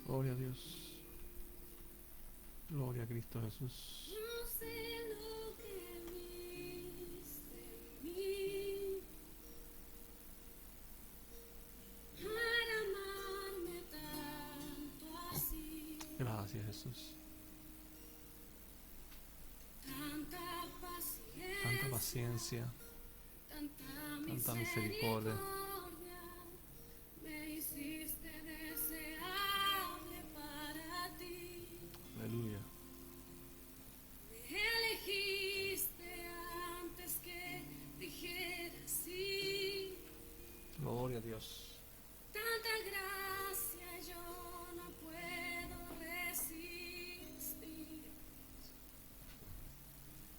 Gloria a Dios. Gloria a Cristo Jesús. No sé lo que viste en mí para amarme tanto así. Gracias, Jesús. Tanta Tanta paciencia, paciencia, tanta tanta misericordia. misericordia, me hiciste deseable para ti. Aleluya. Me elegiste antes que dijera sí. Gloria a Dios. Tanta gracia yo no puedo resistir.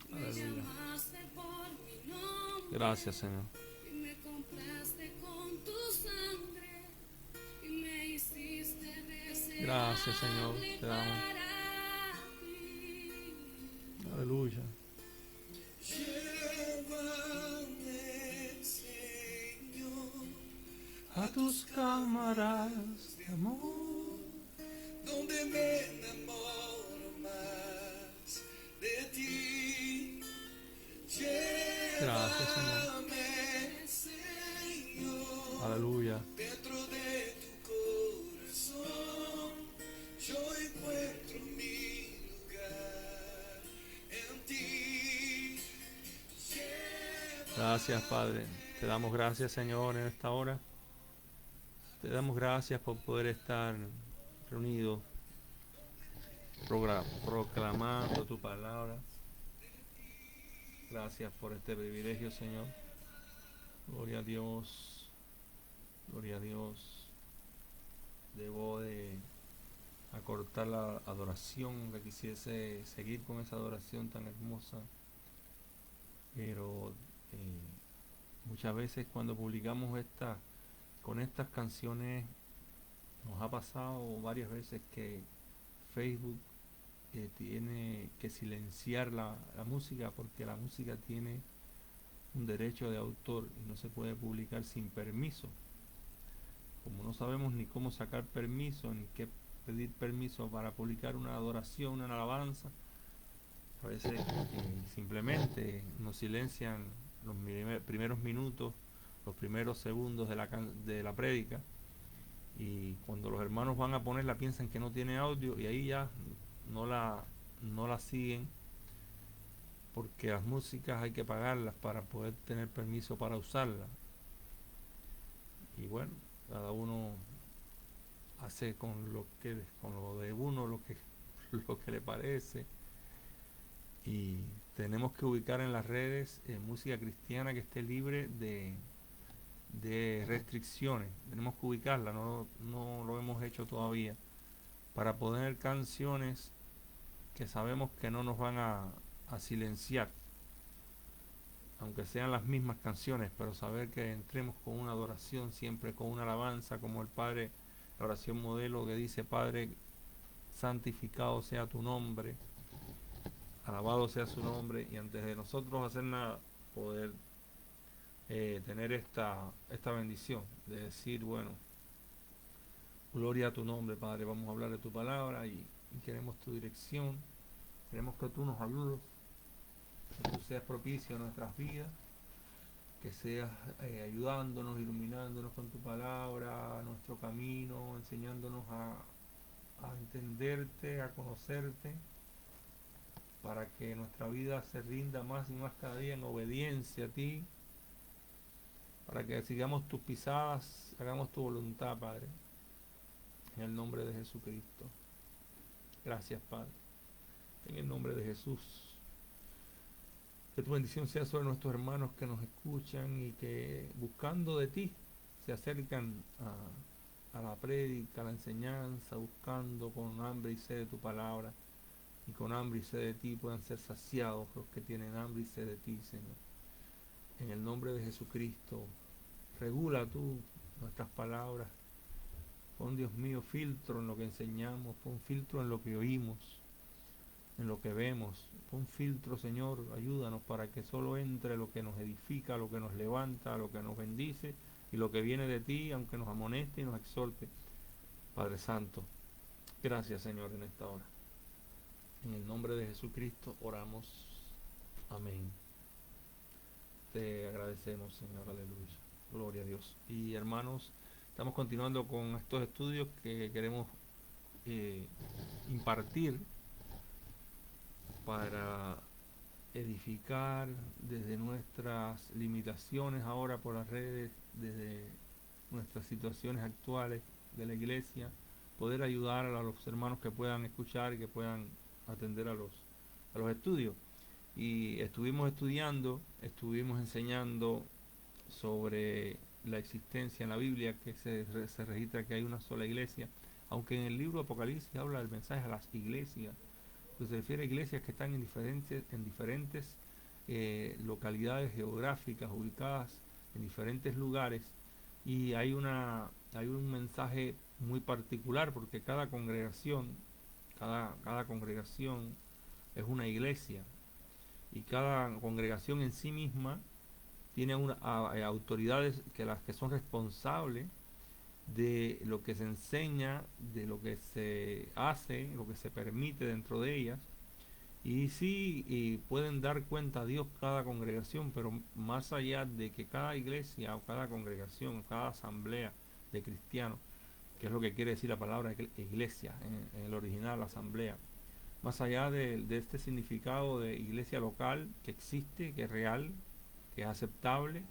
Me Aleluya. llamaste por mi nombre Gracias, Señor. y me compraste con tu sangre y me hiciste Gracias, Señor. deseable Te damos. para ti. Aleluya. Llévame, Señor, A tus cámaras de amor. donde me enamoro más de ti. Gracias, Señor. Llévame, Señor, Aleluya. dentro de tu corazón. Yo encuentro mi lugar en ti. Gracias, Padre. Te damos gracias, Señor, en esta hora. Te damos gracias por poder estar reunidos, proclamando tu palabra. Gracias por este privilegio, Señor. Gloria a Dios. Gloria a Dios. Debo de acortar la adoración, que quisiese seguir con esa adoración tan hermosa. Pero muchas veces cuando publicamos con estas canciones, nos ha pasado varias veces que Facebook tiene que silenciar la música, porque la música tiene un derecho de autor y no se puede publicar sin permiso. Como no sabemos ni cómo sacar permiso, ni qué pedir permiso para publicar una adoración, una alabanza, a veces simplemente nos silencian los primeros minutos, los primeros segundos de la prédica, y cuando los hermanos van a ponerla piensan que no tiene audio y ahí ya no la siguen, porque las músicas hay que pagarlas para poder tener permiso para usarlas. Y bueno, cada uno hace con lo de uno lo que le parece. Y tenemos que ubicar en las redes música cristiana que esté libre de restricciones. Tenemos que ubicarla, no lo hemos hecho todavía, para poner canciones que sabemos que no nos van a silenciar, aunque sean las mismas canciones, pero saber que entremos con una adoración, siempre con una alabanza, como el Padre, la oración modelo que dice: Padre, santificado sea tu nombre, alabado sea su nombre, y antes de nosotros hacer nada, poder tener esta bendición de decir: bueno, gloria a tu nombre, Padre, vamos a hablar de tu palabra y queremos tu dirección, queremos que tú nos ayudes, que tú seas propicio a nuestras vidas, que seas ayudándonos, iluminándonos con tu palabra, a nuestro camino, enseñándonos a entenderte, a conocerte, para que nuestra vida se rinda más y más cada día en obediencia a ti, para que sigamos tus pisadas, hagamos tu voluntad, Padre, en el nombre de Jesucristo. Gracias, Padre, en el nombre de Jesús. Que tu bendición sea sobre nuestros hermanos que nos escuchan y que buscando de ti se acercan a la prédica, a la enseñanza, buscando con hambre y sed de tu palabra, y con hambre y sed de ti puedan ser saciados los que tienen hambre y sed de ti, Señor. En el nombre de Jesucristo, regula tú nuestras palabras. Pon, Dios mío, filtro en lo que enseñamos, pon filtro en lo que oímos, en lo que vemos. Pon filtro, Señor, ayúdanos para que solo entre lo que nos edifica, lo que nos levanta, lo que nos bendice y lo que viene de ti, aunque nos amoneste y nos exhorte. Padre Santo, Gracias, Señor, en esta hora. En el nombre de Jesucristo oramos. Amén. Te agradecemos, Señor, aleluya. Gloria a Dios. Y hermanos, estamos continuando con estos estudios que queremos eh, impartir para edificar desde nuestras limitaciones ahora por las redes, desde nuestras situaciones actuales de la iglesia, poder ayudar a los hermanos que puedan escuchar y que puedan atender a los estudios. Y estuvimos estudiando, estuvimos enseñando sobre la existencia en la Biblia, que se registra que hay una sola iglesia, aunque en el libro Apocalipsis habla del mensaje a las iglesias, pues se refiere a iglesias que están en diferentes localidades geográficas, ubicadas en diferentes lugares, y hay un mensaje muy particular, porque cada congregación es una iglesia, y cada congregación en sí misma tiene autoridades que las que son responsables de lo que se enseña, de lo que se hace, lo que se permite dentro de ellas. Y sí, y pueden dar cuenta a Dios cada congregación, pero más allá de que cada iglesia o cada congregación o cada asamblea de cristianos, que es lo que quiere decir la palabra iglesia, en el original asamblea, más allá de este significado de iglesia local que existe, que es real, que es aceptable,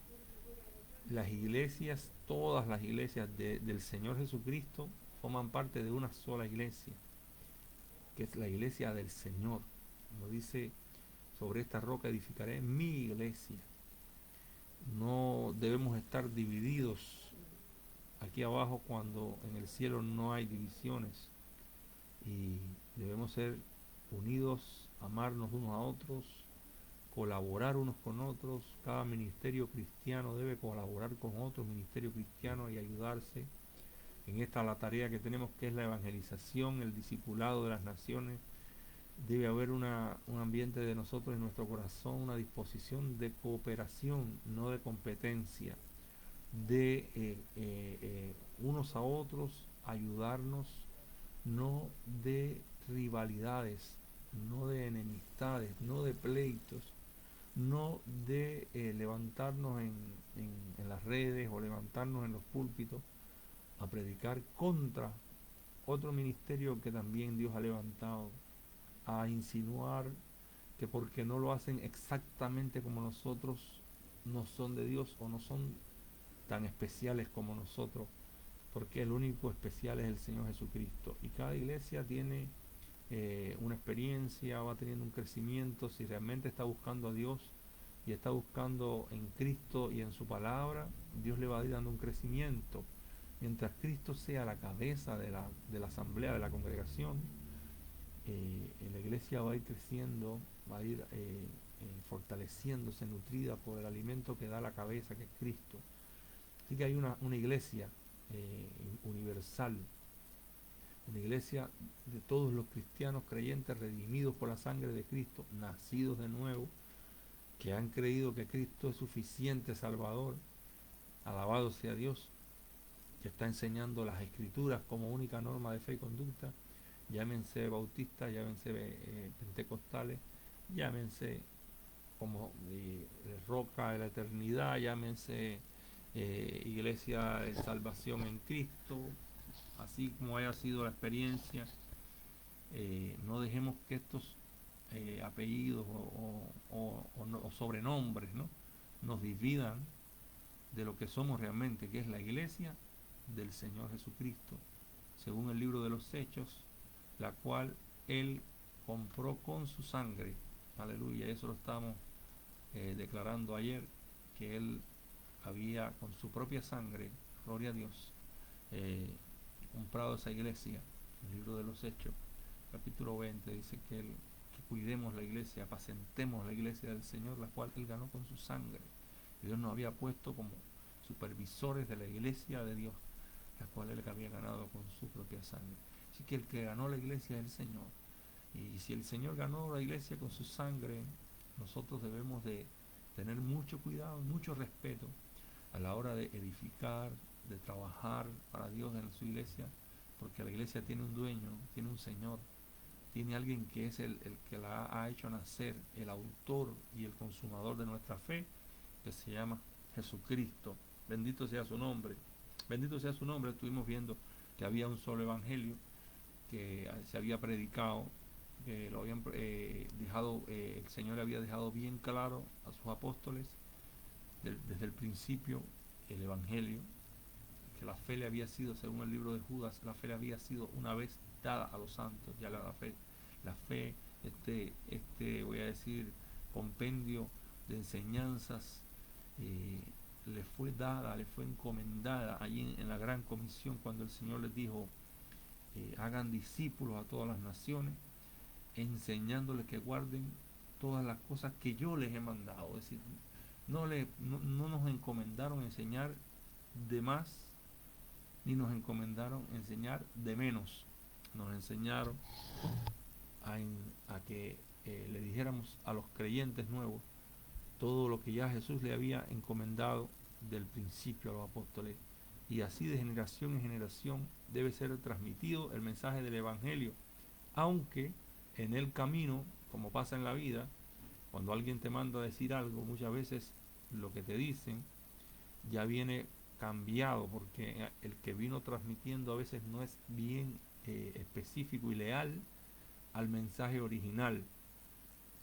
las iglesias, todas las iglesias del Señor Jesucristo forman parte de una sola iglesia, que es la iglesia del Señor. Como dice, sobre esta roca edificaré mi iglesia. No debemos estar divididos aquí abajo cuando en el cielo no hay divisiones, y debemos ser unidos, amarnos unos a otros, colaborar unos con otros. Cada ministerio cristiano debe colaborar con otro ministerio cristiano y ayudarse en esta la tarea que tenemos, que es la evangelización, el discipulado de las naciones. Debe haber un ambiente de nosotros en nuestro corazón, una disposición de cooperación, no de competencia, de unos a otros ayudarnos, no de rivalidades, no de enemistades, no de pleitos, no de levantarnos en las redes o levantarnos en los púlpitos a predicar contra otro ministerio que también Dios ha levantado, a insinuar que porque no lo hacen exactamente como nosotros, no son de Dios o no son tan especiales como nosotros, porque el único especial es el Señor Jesucristo. Y cada iglesia tiene una experiencia, va teniendo un crecimiento. Si realmente está buscando a Dios y está buscando en Cristo y en su palabra, Dios le va a ir dando un crecimiento. Mientras Cristo sea la cabeza de la asamblea, de la congregación, la iglesia va a ir creciendo, va a ir fortaleciéndose, nutrida por el alimento que da la cabeza, que es Cristo. Así que hay una iglesia universal, una iglesia de todos los cristianos creyentes, redimidos por la sangre de Cristo, nacidos de nuevo, que han creído que Cristo es suficiente Salvador. Alabado sea Dios, que está enseñando las Escrituras como única norma de fe y conducta. Llámense bautistas, llámense pentecostales, llámense como Roca de la Eternidad, llámense Iglesia de Salvación en Cristo, así como haya sido la experiencia. No dejemos que estos apellidos o sobrenombres, ¿no?, nos dividan de lo que somos realmente, que es la iglesia del Señor Jesucristo, según el libro de los Hechos, la cual Él compró con su sangre. Aleluya, eso lo estamos declarando ayer, que Él había con su propia sangre, gloria a Dios, comprado esa iglesia. El libro de los Hechos, capítulo 20, dice que cuidemos la iglesia, apacentemos la iglesia del Señor, la cual Él ganó con su sangre. Dios nos había puesto como supervisores de la iglesia de Dios, la cual Él había ganado con su propia sangre. Así que el que ganó la iglesia es el Señor. Y si el Señor ganó la iglesia con su sangre, nosotros debemos de tener mucho cuidado, mucho respeto a la hora de edificar, de trabajar para Dios en su iglesia, porque la iglesia tiene un dueño, tiene un Señor, tiene alguien que es el que la ha hecho nacer, el autor y el consumador de nuestra fe, que se llama Jesucristo. Bendito sea su nombre. Bendito sea su nombre. Estuvimos viendo que había un solo evangelio que se había predicado, que lo habían dejado, el Señor había dejado bien claro a sus apóstoles desde el principio el evangelio, que la fe le había sido, según el libro de Judas, la fe le había sido una vez dada a los santos. Ya la fe, voy a decir, compendio de enseñanzas, le fue dada, le fue encomendada allí en la gran comisión, cuando el Señor les dijo, hagan discípulos a todas las naciones, enseñándoles que guarden todas las cosas que yo les he mandado. Es decir, no nos encomendaron enseñar de más, ni nos encomendaron enseñar de menos. Nos enseñaron a que le dijéramos a los creyentes nuevos todo lo que ya Jesús le había encomendado del principio a los apóstoles. Y así de generación en generación debe ser transmitido el mensaje del Evangelio, aunque en el camino, como pasa en la vida, cuando alguien te manda a decir algo, muchas veces lo que te dicen ya viene cambiado, porque el que vino transmitiendo a veces no es bien específico y leal al mensaje original.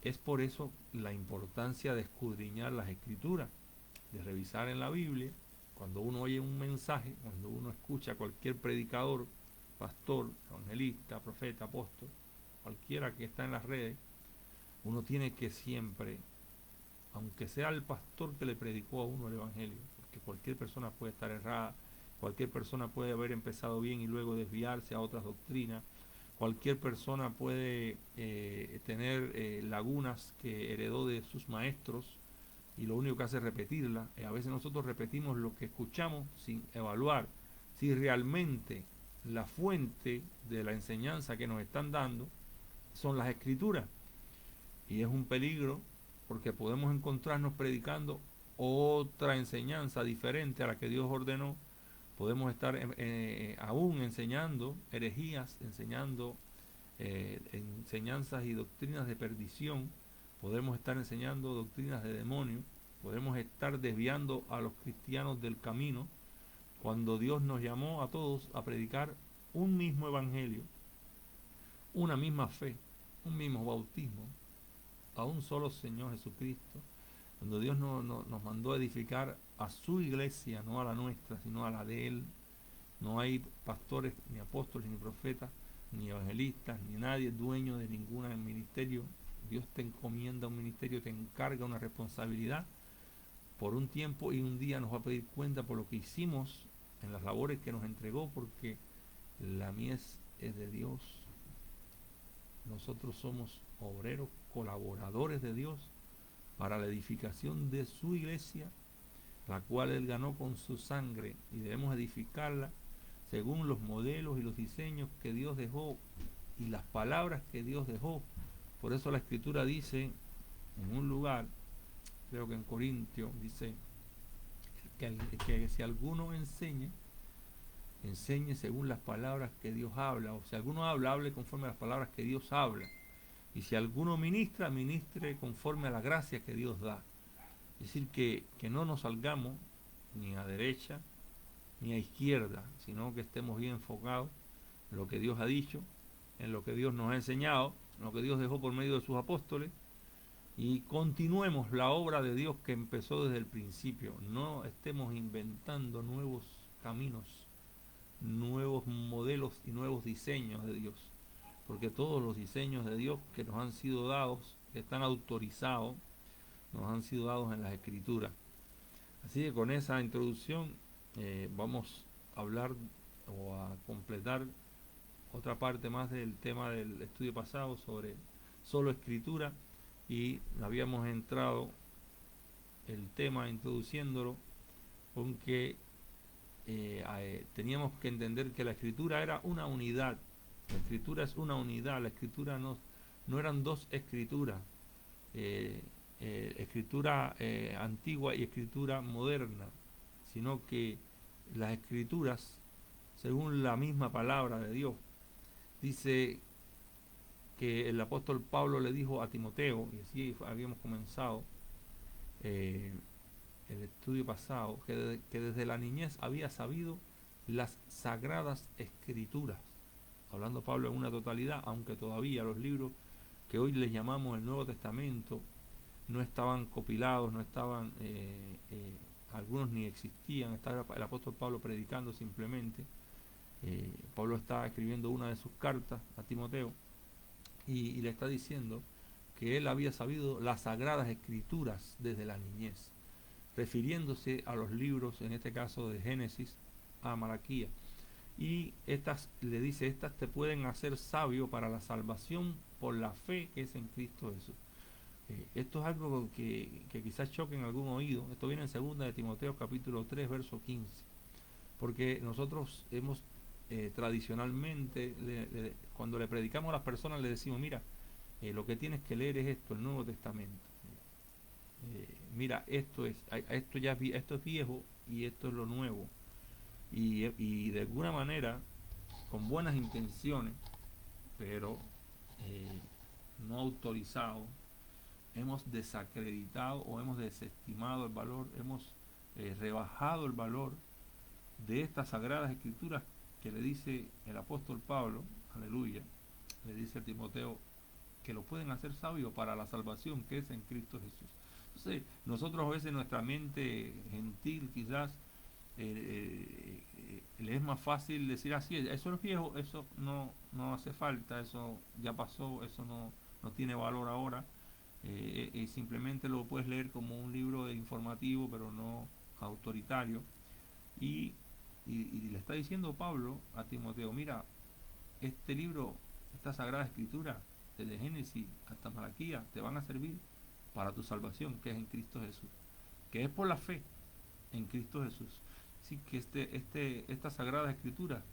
Es por eso la importancia de escudriñar las escrituras, de revisar en la Biblia. Cuando uno oye un mensaje, cuando uno escucha a cualquier predicador, pastor, evangelista, profeta, apóstol, cualquiera que está en las redes, uno tiene que siempre, aunque sea el pastor que le predicó a uno el evangelio, porque cualquier persona puede estar errada, cualquier persona puede haber empezado bien y luego desviarse a otras doctrinas, cualquier persona puede tener lagunas que heredó de sus maestros y lo único que hace es repetirla. A veces nosotros repetimos lo que escuchamos sin evaluar si realmente la fuente de la enseñanza que nos están dando son las escrituras. Y es un peligro, porque podemos encontrarnos predicando otra enseñanza diferente a la que Dios ordenó. Podemos estar aún enseñando herejías, enseñando enseñanzas y doctrinas de perdición. Podemos estar enseñando doctrinas de demonios. Podemos estar desviando a los cristianos del camino, cuando Dios nos llamó a todos a predicar un mismo evangelio, una misma fe, un mismo bautismo, a un solo Señor Jesucristo, cuando Dios nos mandó a edificar a su iglesia, no a la nuestra, sino a la de Él. No hay pastores, ni apóstoles, ni profetas, ni evangelistas, ni nadie dueño de ningún ministerio. Dios te encomienda un ministerio, te encarga una responsabilidad por un tiempo, y un día nos va a pedir cuenta por lo que hicimos en las labores que nos entregó, porque la mies es de Dios. Nosotros somos obreros, colaboradores de Dios para la edificación de su iglesia, la cual Él ganó con su sangre, y debemos edificarla según los modelos y los diseños que Dios dejó y las palabras que Dios dejó. Por eso la Escritura dice en un lugar, creo que en Corintio, dice que si alguno enseñe según las palabras que Dios habla, o si alguno habla, hable conforme a las palabras que Dios habla, y si alguno ministra, ministre conforme a la gracia que Dios da. Es decir, que no nos salgamos ni a derecha ni a izquierda, sino que estemos bien enfocados en lo que Dios ha dicho, en lo que Dios nos ha enseñado, en lo que Dios dejó por medio de sus apóstoles, y continuemos la obra de Dios que empezó desde el principio. No estemos inventando nuevos caminos, nuevos modelos y nuevos diseños de Dios, porque todos los diseños de Dios que nos han sido dados, que están autorizados, nos han sido dados en las Escrituras. Así que con esa introducción vamos a hablar o a completar otra parte más del tema del estudio pasado sobre solo Escritura, y habíamos entrado el tema introduciéndolo con que teníamos que entender que la Escritura era una unidad. La Escritura es una unidad. La Escritura no eran dos escrituras, escritura antigua y escritura moderna, sino que las Escrituras según la misma palabra de Dios. Dice que el apóstol Pablo le dijo a Timoteo, y así habíamos comenzado el estudio pasado, que desde la niñez había sabido las sagradas escrituras, hablando Pablo en una totalidad, aunque todavía los libros que hoy les llamamos el Nuevo Testamento no estaban compilados, no estaban, algunos ni existían, estaba el apóstol Pablo predicando simplemente. Pablo está escribiendo una de sus cartas a Timoteo y le está diciendo que él había sabido las sagradas escrituras desde la niñez, refiriéndose a los libros, en este caso de Génesis a Malaquía. Y estas, le dice, estas te pueden hacer sabio para la salvación por la fe que es en Cristo Jesús. Esto es algo que quizás choque en algún oído. Esto viene en 2 de Timoteo capítulo 3 verso 15. Porque nosotros hemos tradicionalmente, cuando le predicamos a las personas, le decimos, mira, lo que tienes que leer es esto, el Nuevo Testamento. Mira, esto es viejo y esto es lo nuevo. Y de alguna manera, con buenas intenciones, pero no autorizado, hemos desacreditado o hemos desestimado el valor, hemos rebajado el valor de estas sagradas escrituras que le dice el apóstol Pablo, aleluya, le dice a Timoteo que lo pueden hacer sabio para la salvación que es en Cristo Jesús. Entonces, nosotros a veces nuestra mente gentil quizás le es más fácil decir así, eso es viejo, eso no hace falta, eso ya pasó, eso no tiene valor ahora, y simplemente lo puedes leer como un libro informativo, pero no autoritario. Y, y le está diciendo Pablo a Timoteo, mira, este libro, esta Sagrada Escritura, desde Génesis hasta Malaquía, te van a servir para tu salvación, que es en Cristo Jesús, que es por la fe en Cristo Jesús. Así que estas Sagradas Escrituras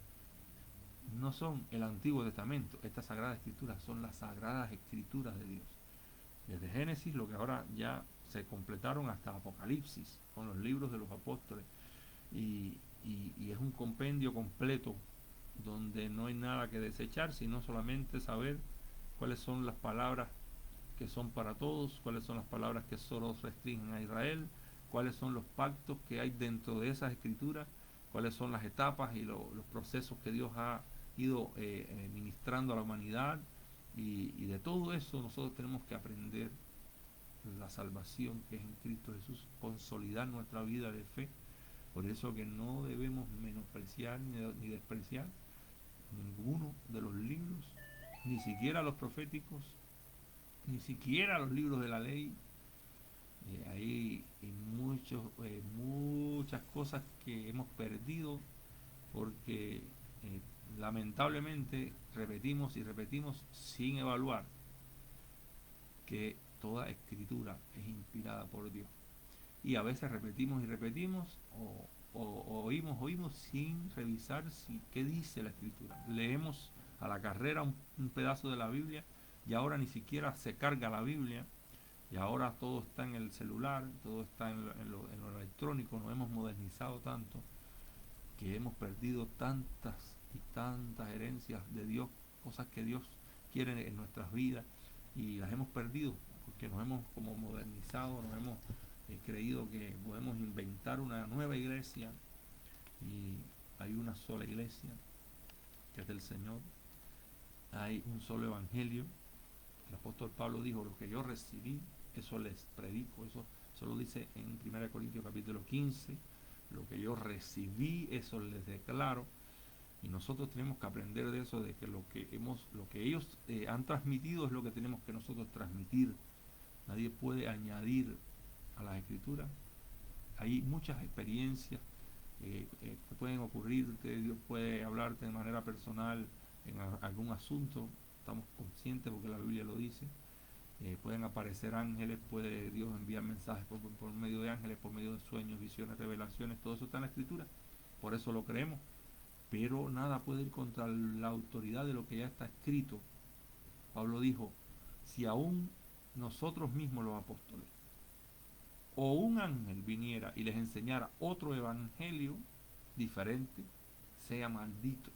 no son el Antiguo Testamento, estas Sagradas Escrituras son las Sagradas Escrituras de Dios. Desde Génesis, lo que ahora ya se completaron hasta Apocalipsis, con los libros de los apóstoles. Y es un compendio completo donde no hay nada que desechar, sino solamente saber cuáles son las palabras que son para todos, cuáles son las palabras que solo restringen a Israel, cuáles son los pactos que hay dentro de esas escrituras, cuáles son las etapas y los procesos que Dios ha ido ministrando a la humanidad, y de todo eso nosotros tenemos que aprender la salvación que es en Cristo Jesús, consolidar nuestra vida de fe. Por eso que no debemos menospreciar ni despreciar ninguno de los libros, ni siquiera los proféticos, ni siquiera los libros de la ley. Hay muchas cosas que hemos perdido porque lamentablemente repetimos y repetimos sin evaluar que toda escritura es inspirada por Dios. Y a veces repetimos y repetimos o oímos sin revisar qué dice la escritura. Leemos a la carrera un pedazo de la Biblia y ahora ni siquiera se carga la Biblia, y ahora todo está en el celular, todo está en lo electrónico. Nos hemos modernizado tanto que hemos perdido tantas y tantas herencias de Dios, cosas que Dios quiere en nuestras vidas, y las hemos perdido porque nos hemos como modernizado, nos hemos creído que podemos inventar una nueva iglesia, y hay una sola iglesia que es del Señor, hay un solo evangelio. El apóstol Pablo dijo, lo que yo recibí, eso les predico. Eso lo dice en 1 Corintios capítulo 15, lo que yo recibí, eso les declaro. Y nosotros tenemos que aprender de eso, de que lo que ellos han transmitido es lo que tenemos que nosotros transmitir. Nadie puede añadir a las escrituras. Hay muchas experiencias que pueden ocurrirte, Dios puede hablarte de manera personal en algún asunto, estamos conscientes porque la Biblia lo dice. Pueden aparecer ángeles, puede Dios enviar mensajes por medio de ángeles, por medio de sueños, visiones, revelaciones, todo eso está en la escritura, por eso lo creemos. Pero nada puede ir contra la autoridad de lo que ya está escrito. Pablo dijo, si aún nosotros mismos los apóstoles o un ángel viniera y les enseñara otro evangelio diferente, sea maldito.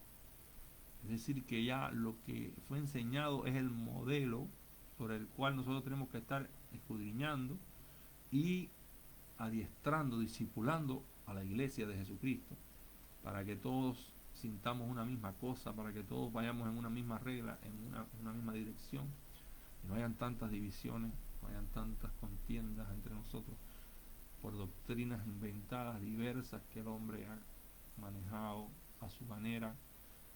Es decir, que ya lo que fue enseñado es el modelo sobre el cual nosotros tenemos que estar escudriñando y adiestrando, discipulando a la iglesia de Jesucristo, para que todos sintamos una misma cosa, para que todos vayamos en una misma regla, en una misma dirección, y no hayan tantas divisiones, no hayan tantas contiendas entre nosotros por doctrinas inventadas, diversas, que el hombre ha manejado a su manera,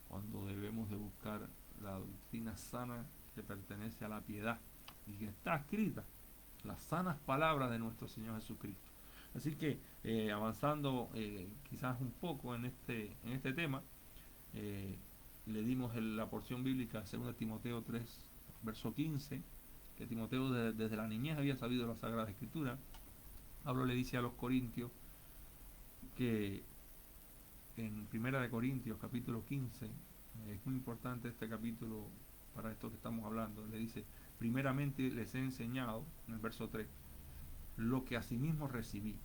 cuando debemos de buscar la doctrina sana que pertenece a la piedad y que está escrita, las sanas palabras de nuestro Señor Jesucristo. Así que avanzando quizás un poco en este tema, le dimos la porción bíblica de 2 Timoteo 3, verso 15, que Timoteo desde la niñez había sabido la Sagrada Escritura. Pablo le dice a los corintios que en 1 Corintios capítulo 15, es muy importante este capítulo para esto que estamos hablando, le dice: primeramente les he enseñado, en el verso 3, lo que asimismo recibí,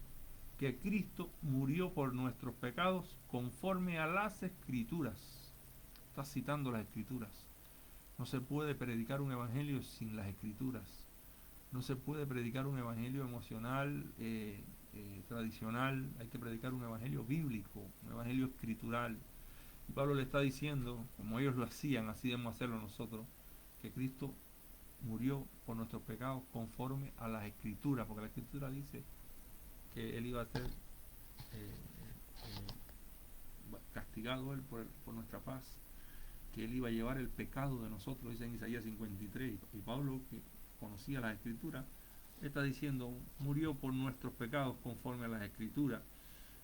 que Cristo murió por nuestros pecados conforme a las Escrituras. Está citando las Escrituras. No se puede predicar un evangelio sin las Escrituras. No se puede predicar un evangelio emocional, tradicional. Hay que predicar un evangelio bíblico, un evangelio escritural. Y Pablo le está diciendo, como ellos lo hacían, así debemos hacerlo nosotros, que Cristo murió por nuestros pecados conforme a las Escrituras, porque la Escritura dice que Él iba a ser castigado Él por nuestra paz, que Él iba a llevar el pecado de nosotros, dice en Isaías 53, y Pablo, que conocía las Escrituras, está diciendo: murió por nuestros pecados conforme a las Escrituras,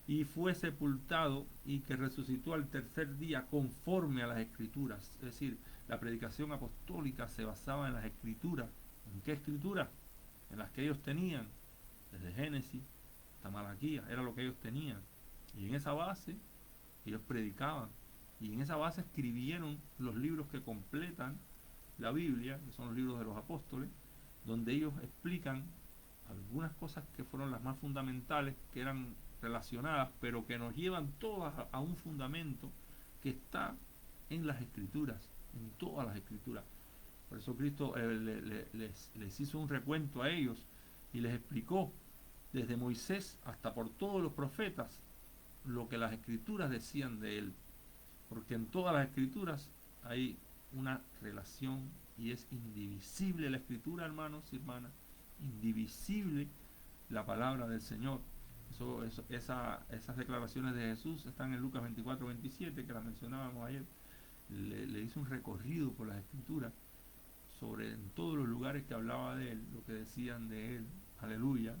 y fue sepultado, y que resucitó al tercer día conforme a las Escrituras. Es decir, la predicación apostólica se basaba en las Escrituras. ¿En qué Escrituras? En las que ellos tenían, desde Génesis hasta Malaquías, era lo que ellos tenían, y en esa base ellos predicaban, y en esa base escribieron los libros que completan la Biblia, que son los libros de los apóstoles, donde ellos explican algunas cosas que fueron las más fundamentales, que eran relacionadas, pero que nos llevan todas a un fundamento que está en las Escrituras, en todas las Escrituras. Por eso Cristo les hizo un recuento a ellos y les explicó desde Moisés hasta por todos los profetas lo que las Escrituras decían de él, porque en todas las Escrituras hay una relación, y es indivisible la Escritura, hermanos y hermanas, indivisible la palabra del Señor. Esas declaraciones de Jesús están en Lucas 24-27, que las mencionábamos ayer. Le hizo un recorrido por las Escrituras sobre en todos los lugares que hablaba de él, lo que decían de él, aleluya,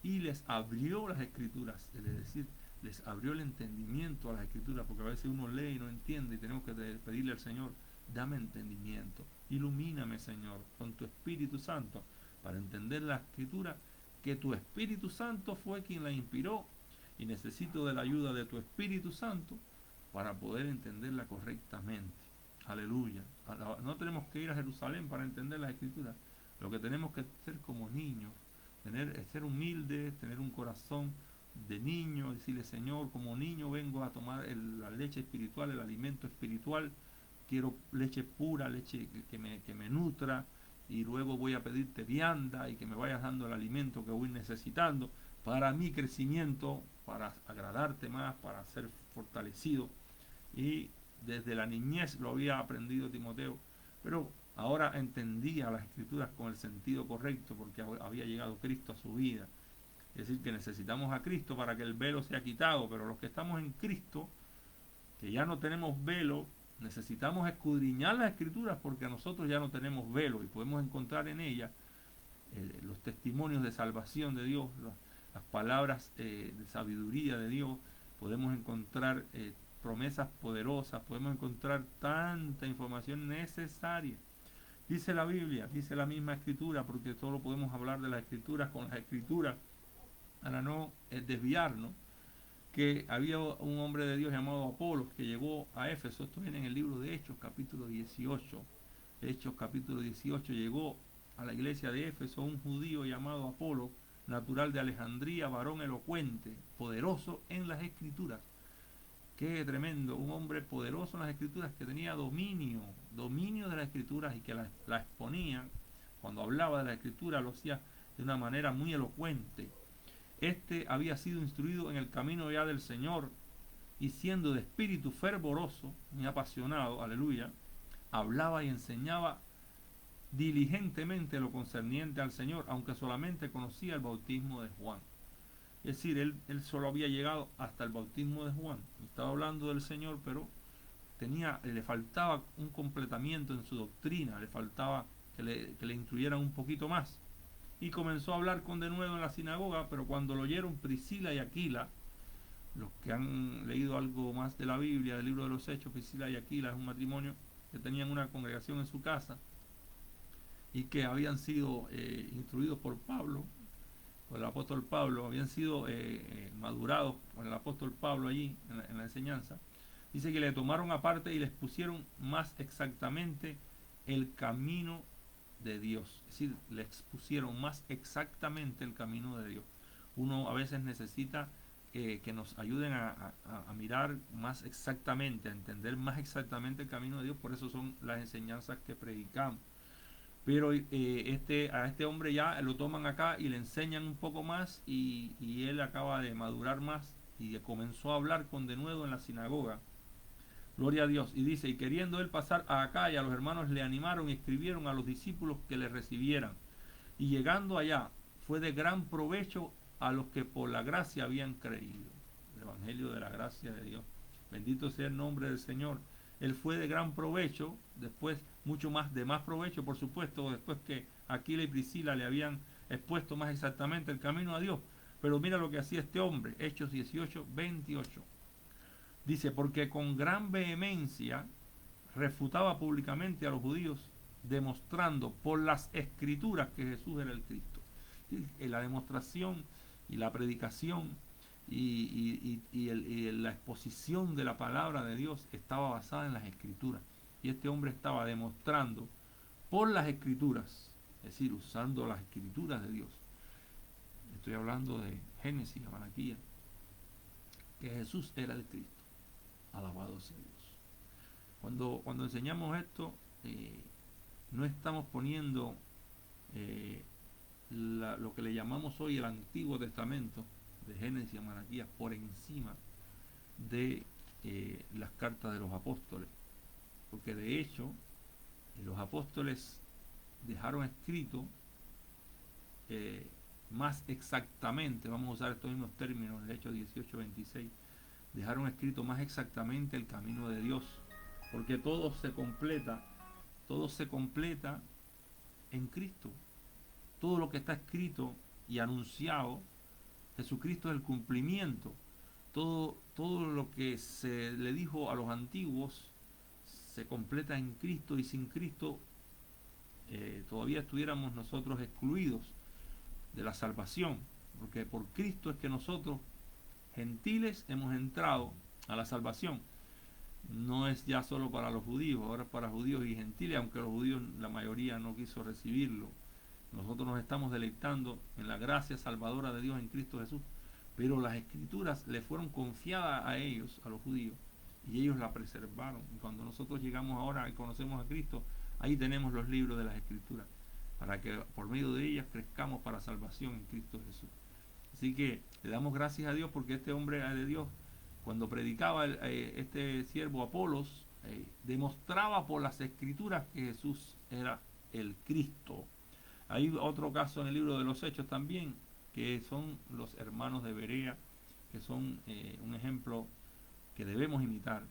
y les abrió las Escrituras, es decir, les abrió el entendimiento a las Escrituras, porque a veces uno lee y no entiende, y tenemos que pedirle al Señor: dame entendimiento, ilumíname, Señor, con tu Espíritu Santo, para entender la Escritura, que tu Espíritu Santo fue quien la inspiró, y necesito de la ayuda de tu Espíritu Santo para poder entenderla correctamente. Aleluya. No tenemos que ir a Jerusalén para entender las Escrituras. Lo que tenemos que hacer como niños, ser humildes, tener un corazón de niño, decirle: Señor, como niño vengo a tomar la leche espiritual, el alimento espiritual, quiero leche pura, leche que me nutra, y luego voy a pedirte vianda y que me vayas dando el alimento que voy necesitando para mi crecimiento, para agradarte más, para ser fortalecido. Y desde la niñez lo había aprendido Timoteo, pero ahora entendía las Escrituras con el sentido correcto, porque había llegado Cristo a su vida. Es decir, que necesitamos a Cristo para que el velo sea quitado, pero los que estamos en Cristo, que ya no tenemos velo, necesitamos escudriñar las Escrituras, porque nosotros ya no tenemos velo y podemos encontrar en ellas los testimonios de salvación de Dios, las palabras de sabiduría de Dios. Podemos encontrar promesas poderosas, podemos encontrar tanta información necesaria. Dice la Biblia, dice la misma Escritura, porque solo podemos hablar de las Escrituras con las Escrituras para no desviarnos, que había un hombre de Dios llamado Apolos que llegó a Éfeso. Esto viene en el libro de Hechos capítulo 18. Hechos capítulo 18, llegó a la iglesia de Éfeso un judío llamado Apolos, natural de Alejandría, varón elocuente, poderoso en las Escrituras, Qué tremendo, un hombre poderoso en las escrituras que tenía dominio de las escrituras y que la exponía. Cuando hablaba de la escritura lo hacía de una manera muy elocuente. Este había sido instruido en el camino ya del Señor y siendo de espíritu fervoroso, muy apasionado, aleluya, hablaba y enseñaba diligentemente lo concerniente al Señor, aunque solamente conocía el bautismo de Juan. Es decir, él solo había llegado hasta el bautismo de Juan. Estaba hablando del Señor, pero le faltaba un completamiento en su doctrina, le faltaba que le instruyeran un poquito más. Y comenzó a hablar con denuedo en la sinagoga, pero cuando lo oyeron Priscila y Aquila, los que han leído algo más de la Biblia, del libro de los Hechos, Priscila y Aquila es un matrimonio que tenían una congregación en su casa y que habían sido instruidos por Pablo, por el apóstol Pablo, habían sido madurados por el apóstol Pablo allí en la enseñanza. Dice que le tomaron aparte y les pusieron más exactamente el camino de Dios. Es decir, le expusieron más exactamente el camino de Dios. Uno a veces necesita que nos ayuden a mirar más exactamente, a entender más exactamente el camino de Dios. Por eso son las enseñanzas que predicamos. Pero a este hombre ya lo toman acá y le enseñan un poco más y él acaba de madurar más y comenzó a hablar con denuedo en la sinagoga. Gloria a Dios. Y dice, y queriendo él pasar a Acaya, los hermanos le animaron y escribieron a los discípulos que le recibieran. Y llegando allá, fue de gran provecho a los que por la gracia habían creído. El Evangelio de la gracia de Dios. Bendito sea el nombre del Señor. Él fue de gran provecho, después mucho más, de más provecho, por supuesto, después que Aquila y Priscila le habían expuesto más exactamente el camino a Dios. Pero mira lo que hacía este hombre, Hechos 18, 28. Dice, porque con gran vehemencia refutaba públicamente a los judíos, demostrando por las escrituras que Jesús era el Cristo. Y la demostración y la predicación y la exposición de la palabra de Dios estaba basada en las escrituras. Y este hombre estaba demostrando por las escrituras, es decir, usando las escrituras de Dios. Estoy hablando de Génesis, Malaquías, que Jesús era el Cristo. Alabado sea Dios. Cuando enseñamos esto, no estamos poniendo lo que le llamamos hoy el Antiguo Testamento, de Génesis a Malaquías, por encima de las cartas de los apóstoles. Porque de hecho, los apóstoles dejaron escrito más exactamente, vamos a usar estos mismos términos, el Hechos 18, 26, dejaron escrito más exactamente el camino de Dios, porque todo se completa en Cristo. Todo lo que está escrito y anunciado, Jesucristo es el cumplimiento. Todo lo que se le dijo a los antiguos se completa en Cristo, y sin Cristo todavía estuviéramos nosotros excluidos de la salvación, porque por Cristo es que nosotros gentiles hemos entrado a la salvación. No es ya solo para los judíos, ahora es para judíos y gentiles, aunque los judíos la mayoría no quiso recibirlo. Nosotros nos estamos deleitando en la gracia salvadora de Dios en Cristo Jesús, pero las escrituras le fueron confiadas a ellos, a los judíos, y ellos la preservaron. Y cuando nosotros llegamos ahora y conocemos a Cristo, ahí tenemos los libros de las escrituras, para que por medio de ellas crezcamos para salvación en Cristo Jesús. Así que le damos gracias a Dios porque este hombre de Dios, cuando predicaba este siervo Apolos, demostraba por las escrituras que Jesús era el Cristo. Hay otro caso en el libro de los Hechos también, que son los hermanos de Berea, que son un ejemplo que debemos imitar.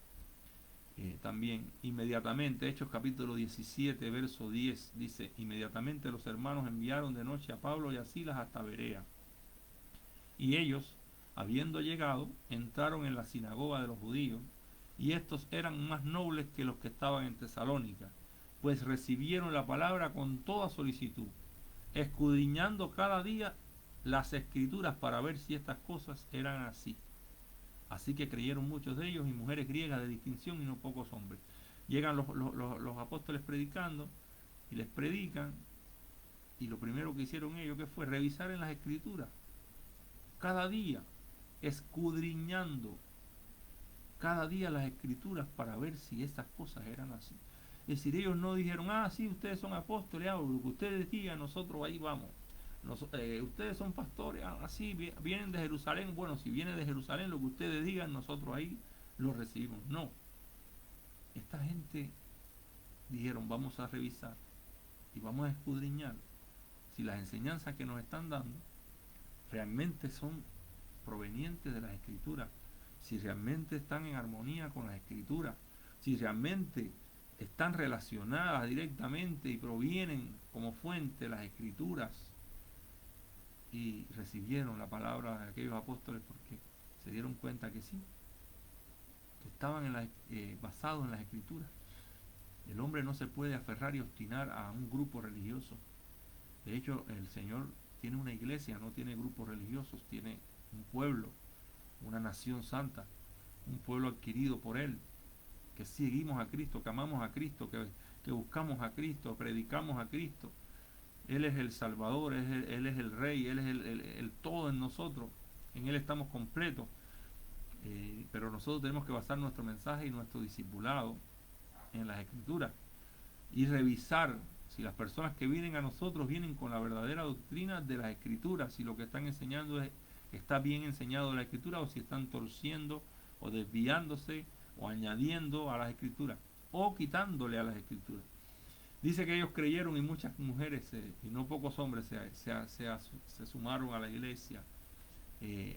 También inmediatamente, Hechos capítulo 17, verso 10, dice, inmediatamente los hermanos enviaron de noche a Pablo y a Silas hasta Berea. Y ellos, habiendo llegado, entraron en la sinagoga de los judíos, y estos eran más nobles que los que estaban en Tesalónica, pues recibieron la palabra con toda solicitud, escudriñando cada día las escrituras para ver si estas cosas eran así. Así que creyeron muchos de ellos, y mujeres griegas de distinción y no pocos hombres. Llegan los apóstoles predicando y les predican, y lo primero que hicieron ellos, ¿qué fue? Revisar en las escrituras cada día, escudriñando cada día las escrituras para ver si esas cosas eran así. Es decir, ellos no dijeron, sí, ustedes son apóstoles, lo que ustedes digan, nosotros ahí vamos. Ustedes son pastores, así, vienen de Jerusalén, bueno, si vienen de Jerusalén, lo que ustedes digan, nosotros ahí lo recibimos. No, esta gente dijeron, vamos a revisar y vamos a escudriñar si las enseñanzas que nos están dando realmente son provenientes de las escrituras, si realmente están en armonía con las escrituras, si realmente están relacionadas directamente y provienen como fuente de las escrituras. Y recibieron la palabra de aquellos apóstoles porque se dieron cuenta que sí, que estaban basados en las escrituras. El hombre no se puede aferrar y obstinar a un grupo religioso. De hecho, el Señor tiene una iglesia, no tiene grupos religiosos, tiene un pueblo, una nación santa, un pueblo adquirido por Él, que seguimos a Cristo, que amamos a Cristo, que buscamos a Cristo, predicamos a Cristo. Él es el Salvador, Él es el Rey, Él es el todo en nosotros, en Él estamos completos. Pero nosotros tenemos que basar nuestro mensaje y nuestro discipulado en las Escrituras y revisar si las personas que vienen a nosotros vienen con la verdadera doctrina de las Escrituras, si lo que están enseñando está bien enseñado de la Escritura o si están torciendo o desviándose o añadiendo a las Escrituras o quitándole a las Escrituras. Dice que ellos creyeron y muchas mujeres y no pocos hombres se sumaron a la iglesia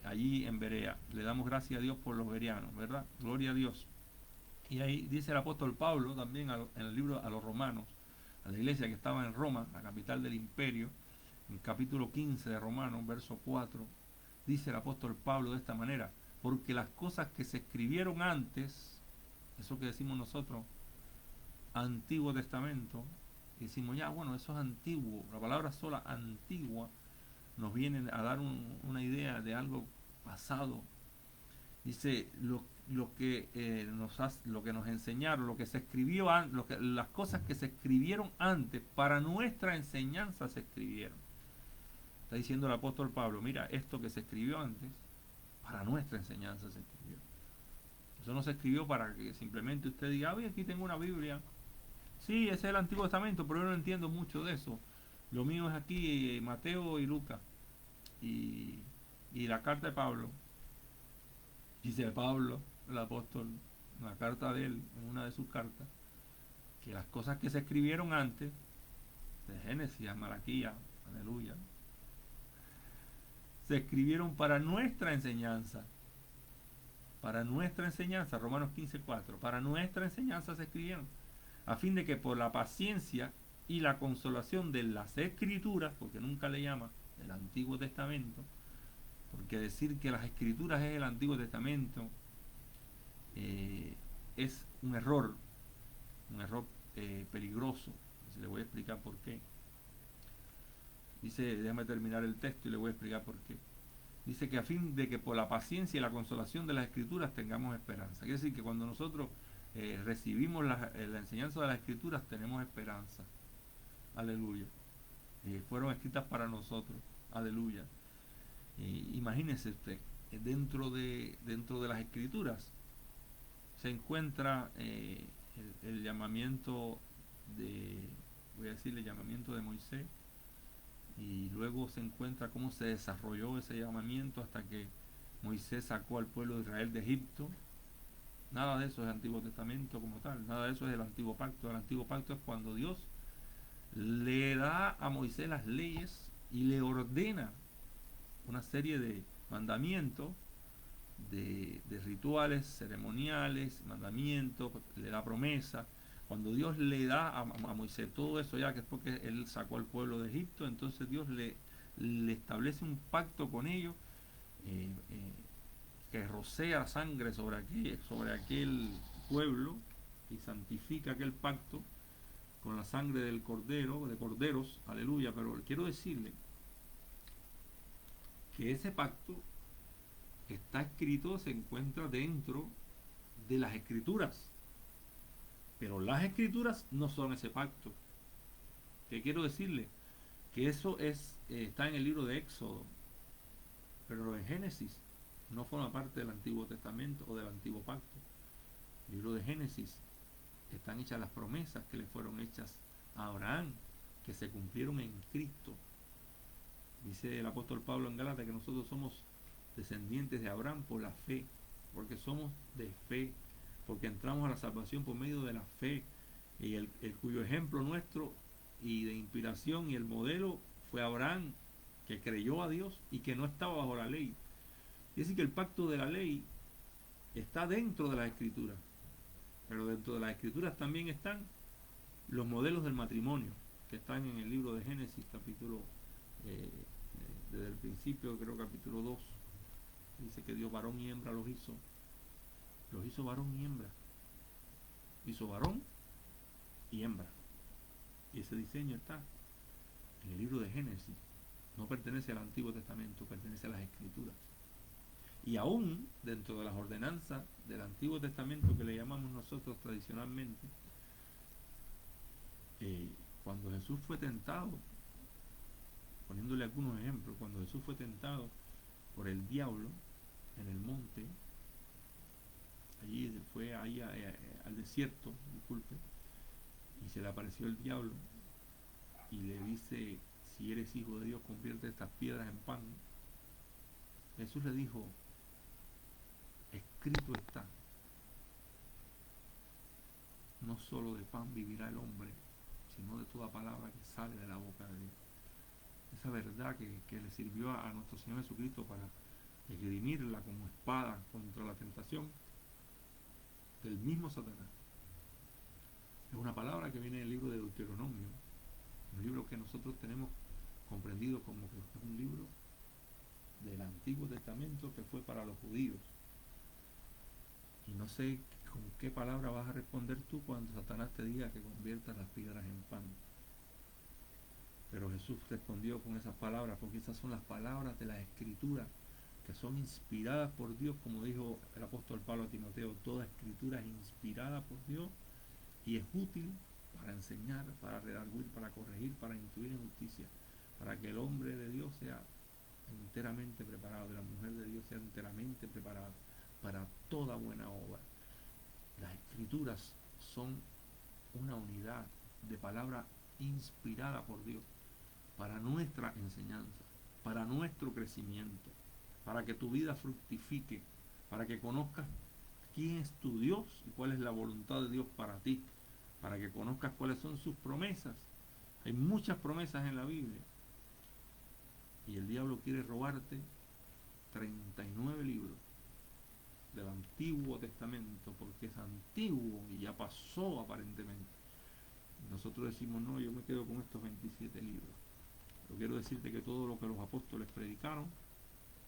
allí en Berea. Le damos gracias a Dios por los bereanos, ¿verdad? Gloria a Dios. Y ahí dice el apóstol Pablo también en el libro a los romanos, a la iglesia que estaba en Roma, la capital del imperio, en capítulo 15 de Romanos, verso 4, dice el apóstol Pablo de esta manera: porque las cosas que se escribieron antes, eso que decimos nosotros, Antiguo Testamento, y decimos ya, bueno, eso es antiguo, la palabra sola antigua nos viene a dar una idea de algo pasado. Dice lo que nos enseñaron, lo que se escribió, las cosas que se escribieron antes, para nuestra enseñanza se escribieron. Está diciendo el apóstol Pablo, mira, esto que se escribió antes, para nuestra enseñanza se escribió. Eso no se escribió para que simplemente usted diga, oye, aquí tengo una Biblia. Sí, ese es el Antiguo Testamento, pero yo no entiendo mucho de eso. Lo mío es aquí Mateo y Lucas y la carta de Pablo. Dice Pablo, el apóstol, en la carta de él, en una de sus cartas, que las cosas que se escribieron antes, de Génesis a Malaquías, aleluya, se escribieron para nuestra enseñanza. Para nuestra enseñanza, Romanos 15:4, para nuestra enseñanza se escribieron, a fin de que por la paciencia y la consolación de las Escrituras, porque nunca le llama el Antiguo Testamento, porque decir que las Escrituras es el Antiguo Testamento es un error peligroso. Le voy a explicar por qué. Dice, déjame terminar el texto y le voy a explicar por qué. Dice que a fin de que por la paciencia y la consolación de las Escrituras tengamos esperanza. Quiere decir que cuando nosotros recibimos la enseñanza de las Escrituras tenemos esperanza. Aleluya. Fueron escritas para nosotros. Aleluya. Imagínese usted, dentro de las Escrituras se encuentra el llamamiento llamamiento de Moisés, y luego se encuentra cómo se desarrolló ese llamamiento hasta que Moisés sacó al pueblo de Israel de Egipto. Nada de eso es el Antiguo Testamento como tal, nada de eso es el Antiguo Pacto. El Antiguo Pacto es cuando Dios le da a Moisés las leyes y le ordena una serie de mandamientos, de rituales ceremoniales, mandamientos, le da promesa. Cuando Dios le da a Moisés todo eso, ya que es porque él sacó al pueblo de Egipto, entonces Dios le establece un pacto con ellos, que rocea sangre sobre aquel pueblo y santifica aquel pacto con la sangre del cordero, de corderos, aleluya. Pero quiero decirle que ese pacto está escrito, se encuentra dentro de las Escrituras, pero las Escrituras no son ese pacto. ¿Qué quiero decirle? Que eso está en el libro de Éxodo, pero en Génesis no forma parte del Antiguo Testamento o del Antiguo Pacto. libro de Génesis, están hechas las promesas que le fueron hechas a Abraham, que se cumplieron en Cristo. Dice el apóstol Pablo en Gálatas que nosotros somos descendientes de Abraham por la fe, porque somos de fe, porque entramos a la salvación por medio de la fe, y el cuyo ejemplo nuestro y de inspiración y el modelo fue Abraham, que creyó a Dios y que no estaba bajo la ley. Es decir, que el pacto de la ley está dentro de las escrituras, pero dentro de las escrituras también están los modelos del matrimonio, que están en el libro de Génesis, capítulo, desde el principio, creo capítulo 2, dice que Dios varón y hembra los hizo varón y hembra, hizo varón y hembra, y ese diseño está en el libro de Génesis, no pertenece al Antiguo Testamento, pertenece a las escrituras. Y aún dentro de las ordenanzas del Antiguo Testamento, que le llamamos nosotros tradicionalmente, cuando Jesús fue tentado, poniéndole algunos ejemplos, cuando Jesús fue tentado por el diablo en el monte, allí fue ahí al desierto, disculpe, y se le apareció el diablo y le dice: si eres hijo de Dios, convierte estas piedras en pan. Jesús le dijo: escrito está, no solo de pan vivirá el hombre, sino de toda palabra que sale de la boca de Dios. Esa verdad que le sirvió a nuestro Señor Jesucristo para esgrimirla como espada contra la tentación del mismo Satanás. Es una palabra que viene del libro de Deuteronomio, un libro que nosotros tenemos comprendido como que es un libro del Antiguo Testamento que fue para los judíos. Y no sé con qué palabra vas a responder tú cuando Satanás te diga que conviertas las piedras en pan. Pero Jesús respondió con esas palabras, porque esas son las palabras de la Escritura, que son inspiradas por Dios, como dijo el apóstol Pablo a Timoteo: toda escritura es inspirada por Dios y es útil para enseñar, para redarguir, para corregir, para instruir en justicia, para que el hombre de Dios sea enteramente preparado, y la mujer de Dios sea enteramente preparada para toda buena obra. Las escrituras son una unidad de palabra inspirada por Dios para nuestra enseñanza, para nuestro crecimiento, para que tu vida fructifique, para que conozcas quién es tu Dios y cuál es la voluntad de Dios para ti, para que conozcas cuáles son sus promesas. Hay muchas promesas en la Biblia y el diablo quiere robarte 39 libros del Antiguo Testamento, porque es antiguo y ya pasó aparentemente. Nosotros decimos: no, yo me quedo con estos 27 libros. Pero quiero decirte que todo lo que los apóstoles predicaron,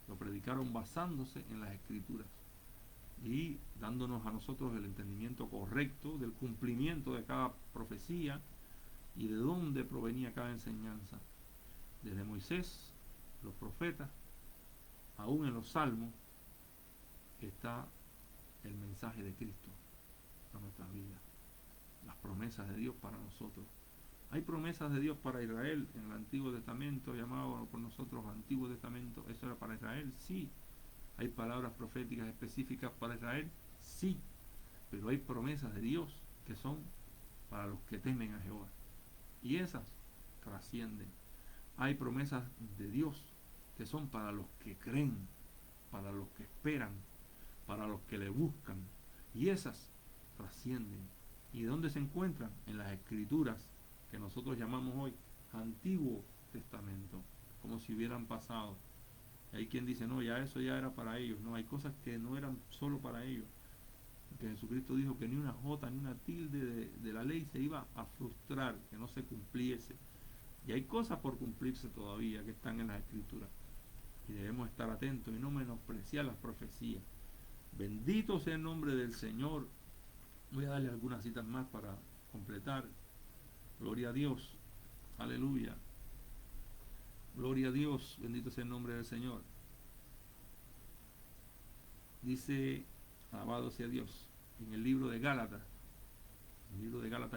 lo predicaron basándose en las escrituras y dándonos a nosotros el entendimiento correcto del cumplimiento de cada profecía y de dónde provenía cada enseñanza. Desde Moisés, los profetas, aún en los salmos, está el mensaje de Cristo a nuestras vidas, las promesas de Dios para nosotros. Hay promesas de Dios para Israel en el Antiguo Testamento, llamado por nosotros Antiguo Testamento. ¿Eso era para Israel? Sí. ¿Hay palabras proféticas específicas para Israel? Sí. Pero hay promesas de Dios que son para los que temen a Jehová, y esas trascienden. Hay promesas de Dios que son para los que creen, para los que esperan, para los que le buscan, y esas trascienden. ¿Y dónde se encuentran? En las escrituras, que nosotros llamamos hoy Antiguo Testamento, como si hubieran pasado. Y hay quien dice: no, ya eso ya era para ellos. No, hay cosas que no eran solo para ellos, porque Jesucristo dijo que ni una jota ni una tilde de la ley se iba a frustrar, que no se cumpliese. Y hay cosas por cumplirse todavía que están en las escrituras, y debemos estar atentos y no menospreciar las profecías. Bendito sea el nombre del Señor. Voy a darle algunas citas más para completar. Gloria a Dios, aleluya, gloria a Dios, bendito sea el nombre del Señor. Dice, alabado sea Dios, en el libro de Gálatas,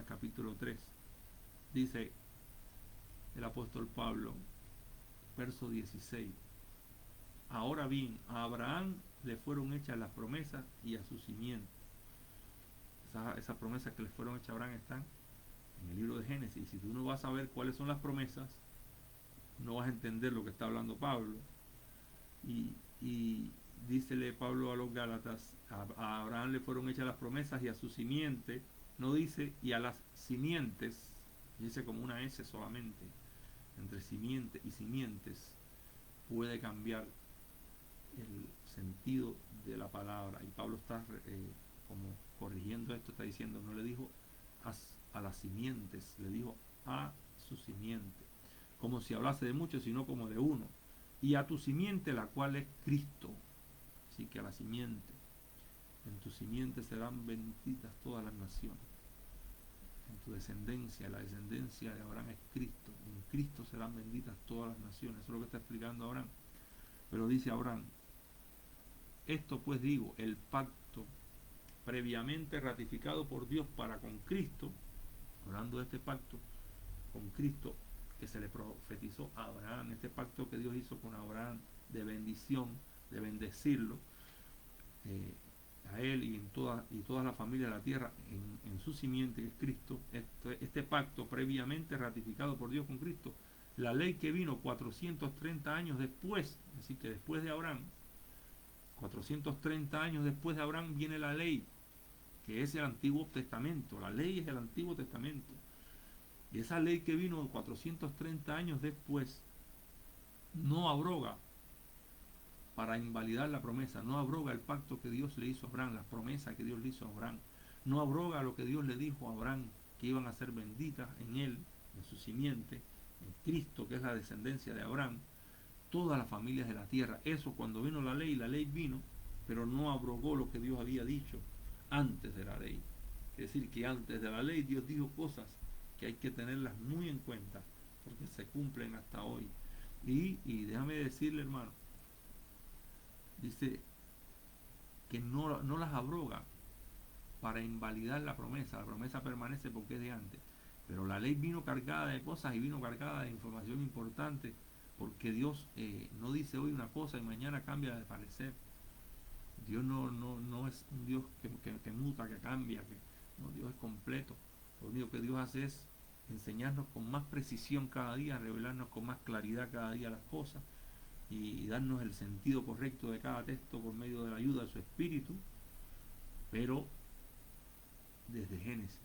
capítulo 3, dice el apóstol Pablo, verso 16: ahora bien, a Abraham le fueron hechas las promesas y a su simiente. Esas promesas que le fueron hechas a Abraham están en el libro de Génesis. Y si tú no vas a ver cuáles son las promesas, no vas a entender lo que está hablando Pablo. Y dícele Pablo a los Gálatas, a Abraham le fueron hechas las promesas y a su simiente, no dice y a las simientes, dice como una S solamente, entre simiente y simientes puede cambiar el sentido de la palabra. Y Pablo está como corrigiendo esto, está diciendo, no le dijo a las simientes, le dijo a su simiente, como si hablase de muchos, sino como de uno. Y a tu simiente, la cual es Cristo. Así que a la simiente, en tu simiente serán benditas todas las naciones. En tu descendencia, la descendencia de Abraham es Cristo. En Cristo serán benditas todas las naciones. Eso es lo que está explicando Abraham. Pero dice Abraham, esto pues digo, el pacto previamente ratificado por Dios para con Cristo, hablando de este pacto con Cristo que se le profetizó a Abraham, este pacto que Dios hizo con Abraham de bendición, de bendecirlo, a él y toda la familia de la tierra en su simiente que es Cristo, este pacto previamente ratificado por Dios con Cristo, la ley que vino 430 años después, así que después de Abraham, 430 años después de Abraham viene la ley, que es el Antiguo Testamento. La ley es el Antiguo Testamento. Y esa ley que vino 430 años después no abroga para invalidar la promesa, no abroga el pacto que Dios le hizo a Abraham, la promesa que Dios le hizo a Abraham, no abroga lo que Dios le dijo a Abraham, que iban a ser benditas en él, en su simiente, en Cristo, que es la descendencia de Abraham, todas las familias de la tierra. Eso cuando vino la ley vino, pero no abrogó lo que Dios había dicho antes de la ley. Es decir, que antes de la ley Dios dijo cosas que hay que tenerlas muy en cuenta, porque se cumplen hasta hoy. Y déjame decirle, hermano, dice que no las abroga para invalidar la promesa permanece porque es de antes, pero la ley vino cargada de cosas y vino cargada de información importante, porque Dios no dice hoy una cosa y mañana cambia de parecer. Dios no es un Dios que muta, que cambia, no, Dios es completo. Lo único que Dios hace es enseñarnos con más precisión cada día, revelarnos con más claridad cada día las cosas y darnos el sentido correcto de cada texto por medio de la ayuda de su Espíritu, pero desde Génesis.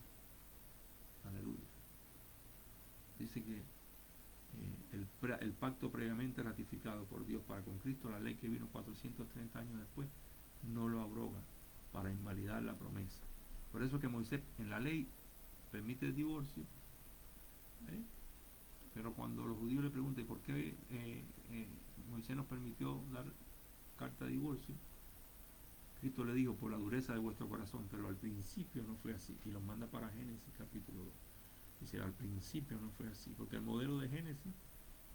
Aleluya. Dice que el pacto previamente ratificado por Dios para con Cristo, la ley que vino 430 años después, no lo abroga para invalidar la promesa. Por eso que Moisés en la ley permite el divorcio, pero cuando los judíos le preguntan por qué Moisés nos permitió dar carta de divorcio, Cristo le dijo, por la dureza de vuestro corazón, pero al principio no fue así. Y los manda para Génesis capítulo 2. Dice, al principio no fue así, porque el modelo de Génesis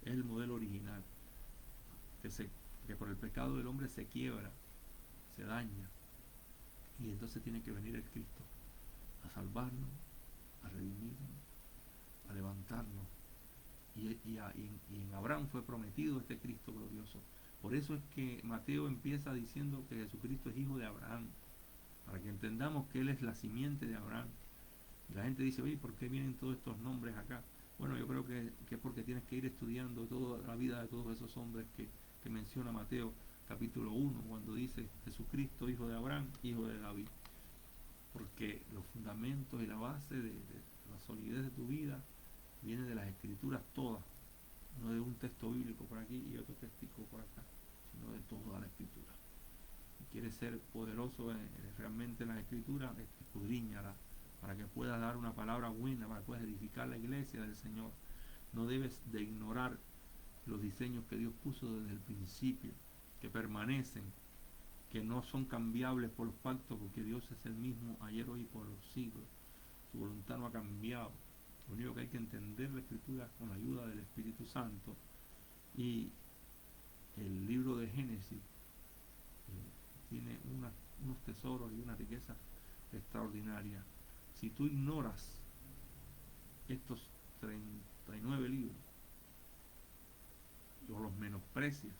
es el modelo original, que por el pecado del hombre se quiebra, se daña, y entonces tiene que venir el Cristo a salvarnos, a redimirnos, a levantarnos. Y en Abraham fue prometido este Cristo glorioso. Por eso es que Mateo empieza diciendo que Jesucristo es hijo de Abraham, para que entendamos que Él es la simiente de Abraham. Y la gente dice, oye, ¿por qué vienen todos estos nombres acá? Bueno, yo creo que es porque tienes que ir estudiando toda la vida de todos esos hombres que menciona Mateo capítulo 1, cuando dice Jesucristo, hijo de Abraham, hijo de David. Porque los fundamentos y la base de la solidez de tu vida viene de las escrituras todas, no de un texto bíblico por aquí y otro textico por acá, sino de toda la escritura. Si quieres ser poderoso realmente en las escrituras, escudriñala para que puedas dar una palabra buena, para que puedas edificar la iglesia del Señor. No debes de ignorar los diseños que Dios puso desde el principio, que permanecen, que no son cambiables por los pactos, porque Dios es el mismo ayer, hoy y por los siglos. Su voluntad no ha cambiado. Lo único que hay que entender la escritura con la ayuda del Espíritu Santo. Y el libro de Génesis tiene unos tesoros y una riqueza extraordinaria. Si tú ignoras estos 39 libros o los menosprecias,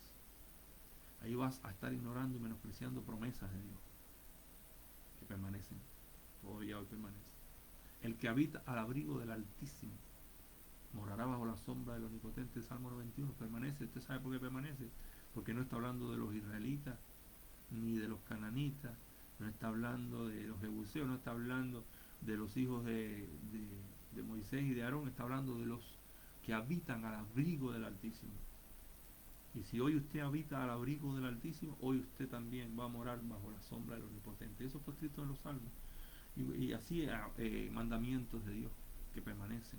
ahí vas a estar ignorando y menospreciando promesas de Dios que permanecen todavía hoy permanece. El que habita al abrigo del Altísimo morará bajo la sombra del Omnipotente. Salmo 91 permanece. ¿Usted sabe por qué permanece? Porque no está hablando de los israelitas ni de los cananitas, no está hablando de los jebuseos, no está hablando de los hijos de Moisés y de Aarón, está hablando de los que habitan al abrigo del Altísimo. Y si hoy usted habita al abrigo del Altísimo, hoy usted también va a morar bajo la sombra del Omnipotente. Eso fue escrito en los Salmos. Y así mandamientos de Dios que permanecen,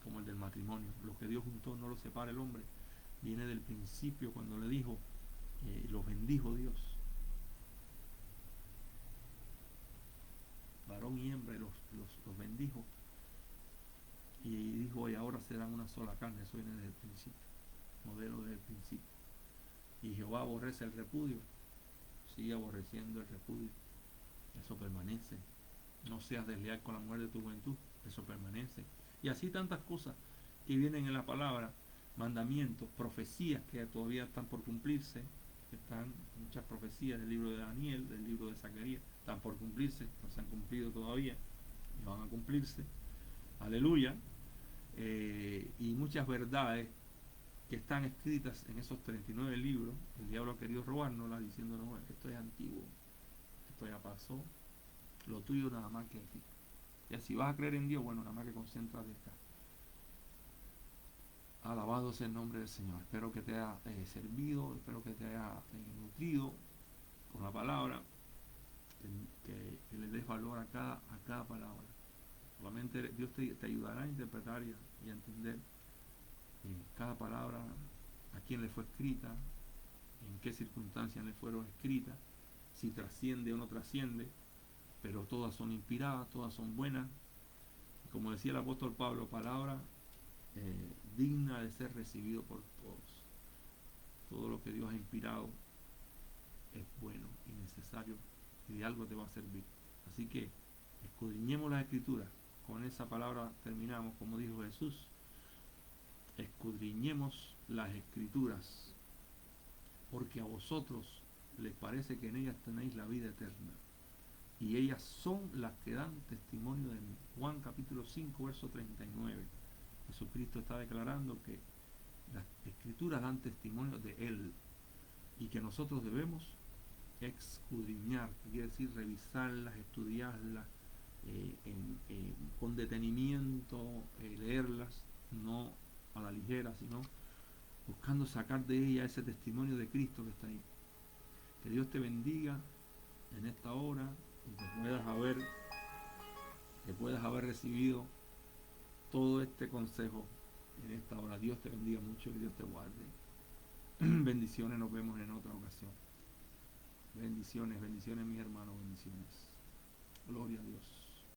como el del matrimonio. Lo que Dios juntó no lo separa el hombre. Viene del principio cuando le dijo, los bendijo Dios. Varón y hembra los bendijo. Y dijo, y ahora serán una sola carne. Eso viene desde el principio. Modelo desde el principio. Y Jehová aborrece el repudio. Sigue aborreciendo el repudio. Eso permanece. No seas desleal con la mujer de tu juventud. Eso permanece. Y así tantas cosas que vienen en la palabra, mandamientos, profecías que todavía están por cumplirse, están muchas profecías del libro de Daniel, del libro de Zacarías, están por cumplirse, no se han cumplido todavía, y van a cumplirse, aleluya, y muchas verdades que están escritas en esos 39 libros. El diablo ha querido robárnoslas diciéndonos, esto es antiguo, esto ya pasó, lo tuyo nada más que aquí. Y así vas a creer en Dios, bueno, nada más que concéntrate acá. Alabado sea el nombre del Señor. Espero que te haya servido, espero que te haya nutrido con la palabra, que le des valor a cada palabra. Solamente Dios te ayudará a interpretar y a entender cada palabra, a quién le fue escrita, en qué circunstancias le fueron escritas, si trasciende o no trasciende, pero todas son inspiradas, todas son buenas. Como decía el apóstol Pablo, palabra digna de ser recibido por todos. Todo lo que Dios ha inspirado es bueno y necesario y de algo te va a servir. Así que escudriñemos las escrituras. Con esa palabra terminamos, como dijo Jesús. Escudriñemos las escrituras, porque a vosotros les parece que en ellas tenéis la vida eterna, y ellas son las que dan testimonio de mí. Juan capítulo 5, verso 39. Jesucristo está declarando que las escrituras dan testimonio de Él y que nosotros debemos escudriñar, que quiere decir revisarlas, estudiarlas con detenimiento, leerlas, no a la ligera, sino buscando sacar de ella ese testimonio de Cristo que está ahí. Que Dios te bendiga en esta hora y que puedas haber recibido todo este consejo en esta hora. Dios te bendiga mucho, que Dios te guarde. Bendiciones, nos vemos en otra ocasión. Bendiciones, bendiciones mis hermanos, bendiciones. Gloria a Dios.